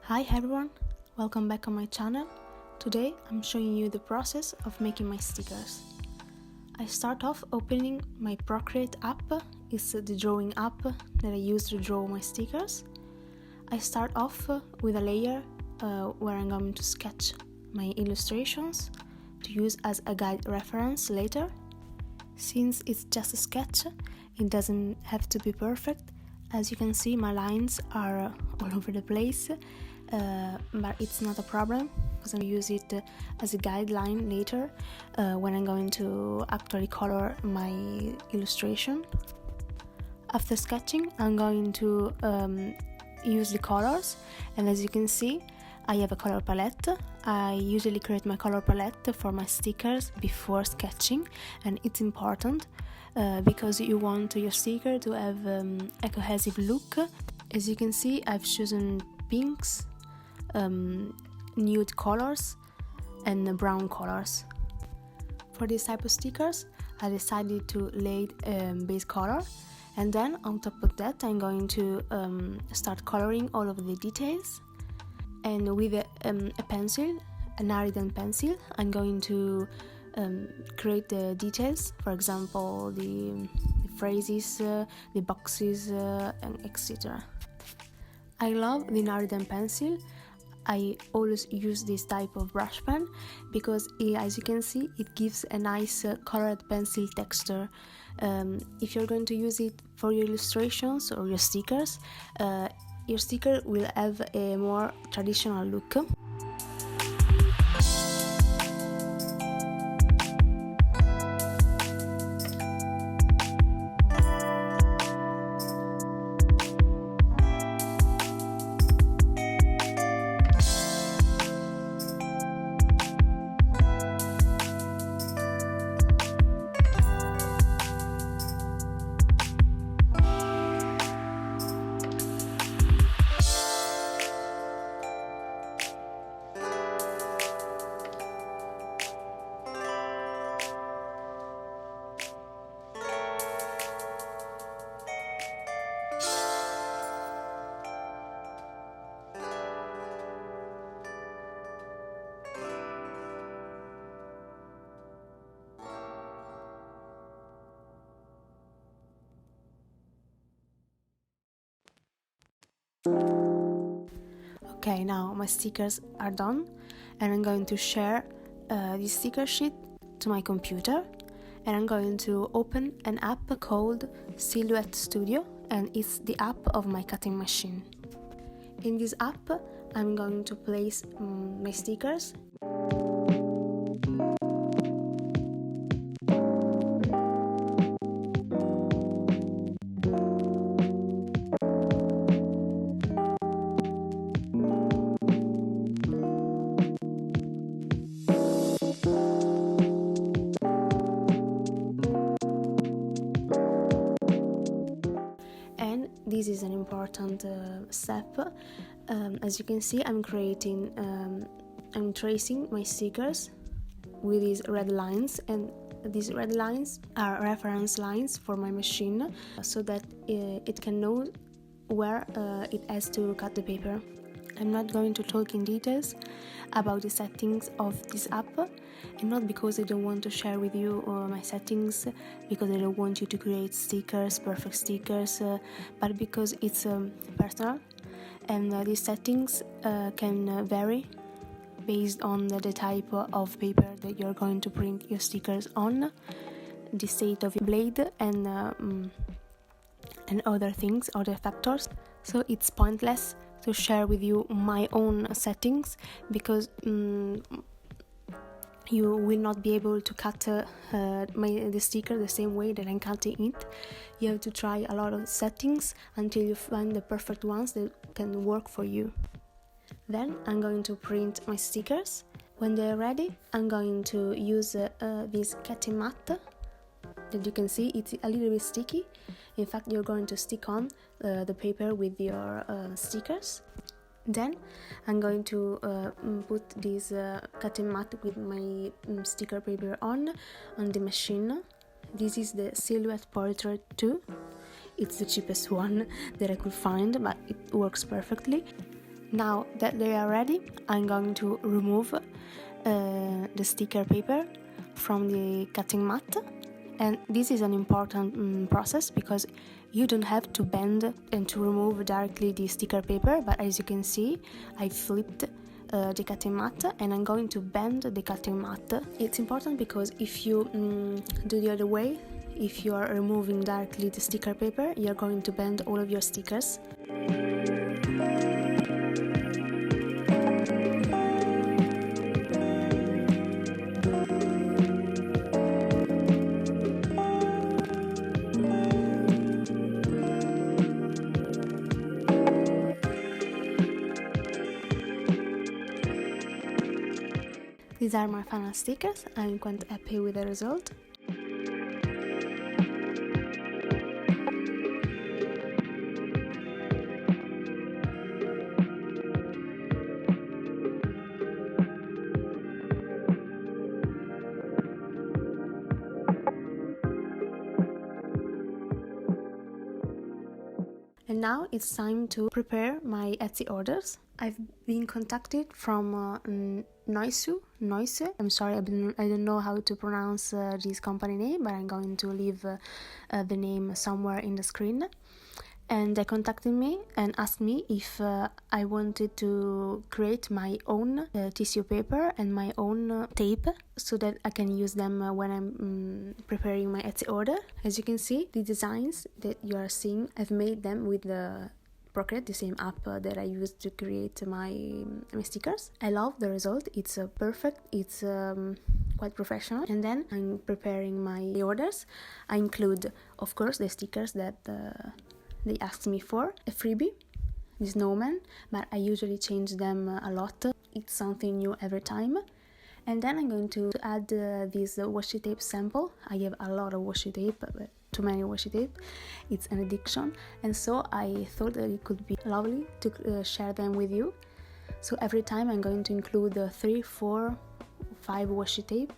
Hi everyone, welcome back on my channel. Today I'm showing you the process of making my stickers. I start off opening my Procreate app. It's the drawing app that I use to draw my stickers. I start off with a layer where I'm going to sketch my illustrations to use as a guide reference later. Since it's just a sketch, it doesn't have to be perfect. As you can see, my lines are all over the place, but it's not a problem because I use it as a guideline later when I'm going to actually color my illustration. After sketching, I'm going to use the colors, and as you can see, I have a color palette. I usually create my color palette for my stickers before sketching, and it's important because you want your sticker to have a cohesive look. As you can see, I've chosen pinks, nude colors and brown colors. For this type of stickers, I decided to lay base color, and then on top of that I'm going to start coloring all of the details. And with a pencil, an iridescent pencil, I'm going to create the details, for example the phrases, the boxes, and etc. I love the iridescent pencil. I always use this type of brush pen because as you can see, it gives a nice colored pencil texture. If you're going to use it for your illustrations or your stickers, your sticker will have a more traditional look. Okay, now my stickers are done, and I'm going to share this sticker sheet to my computer, and I'm going to open an app called Silhouette Studio, and it's the app of my cutting machine. In this app, I'm going to place my stickers. This is an important step. As you can see, I'm tracing my stickers with these red lines, and these red lines are reference lines for my machine so that it can know where it has to cut the paper. I'm not going to talk in details about the settings of this app, and not because I don't want to share with you my settings, because I don't want you to create stickers, perfect stickers, but because it's personal, and these settings can vary based on the type of paper that you're going to print your stickers on, the state of your blade, and other things, other factors. So it's pointless to share with you my own settings because you will not be able to cut the sticker the same way that I'm cutting it. You have to try a lot of settings until you find the perfect ones that can work for you. Then I'm going to print my stickers. When they're ready, I'm going to use this cutting mat that you can see. It's a little bit sticky. In fact, you're going to stick on the paper with your stickers. Then I'm going to put this cutting mat with my sticker paper on the machine. This is the Silhouette Portrait 2. It's the cheapest one that I could find, but it works perfectly. Now that they are ready, I'm going to remove the sticker paper from the cutting mat. And this is an important process because you don't have to bend and to remove directly the sticker paper, but as you can see, I flipped the cutting mat and I'm going to bend the cutting mat. It's important because if you do the other way, if you are removing directly the sticker paper, you're going to bend all of your stickers. These are my final stickers. I'm quite happy with the result. And now it's time to prepare my Etsy orders. I've been contacted from NOISSUE. I'm sorry, I don't know how to pronounce this company name, but I'm going to leave the name somewhere in the screen. And they contacted me and asked me if I wanted to create my own tissue paper and my own tape so that I can use them when I'm preparing my Etsy order. As you can see, the designs that you are seeing, I've made them with the Procreate, the same app that I used to create my stickers. I love the result. It's perfect. It's quite professional. And then I'm preparing my orders. I include, of course, the stickers that they asked me for, a freebie, the snowman, but I usually change them a lot. It's something new every time. And then I'm going to add this washi tape sample. I have a lot of washi tape, but too many washi tape. It's an addiction, and so I thought that it could be lovely to share them with you. So every time I'm going to include 3, 4, 5 washi tape.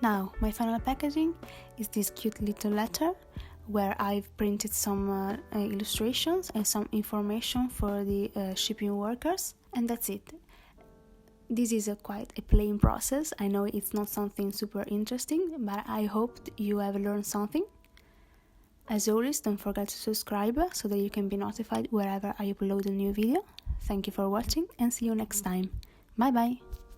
Now, my final packaging is this cute little letter where I've printed some illustrations and some information for the shipping workers, and that's it. This is quite a plain process. I know it's not something super interesting, but I hope you have learned something. As always, don't forget to subscribe so that you can be notified wherever I upload a new video. Thank you for watching and see you next time. Bye bye!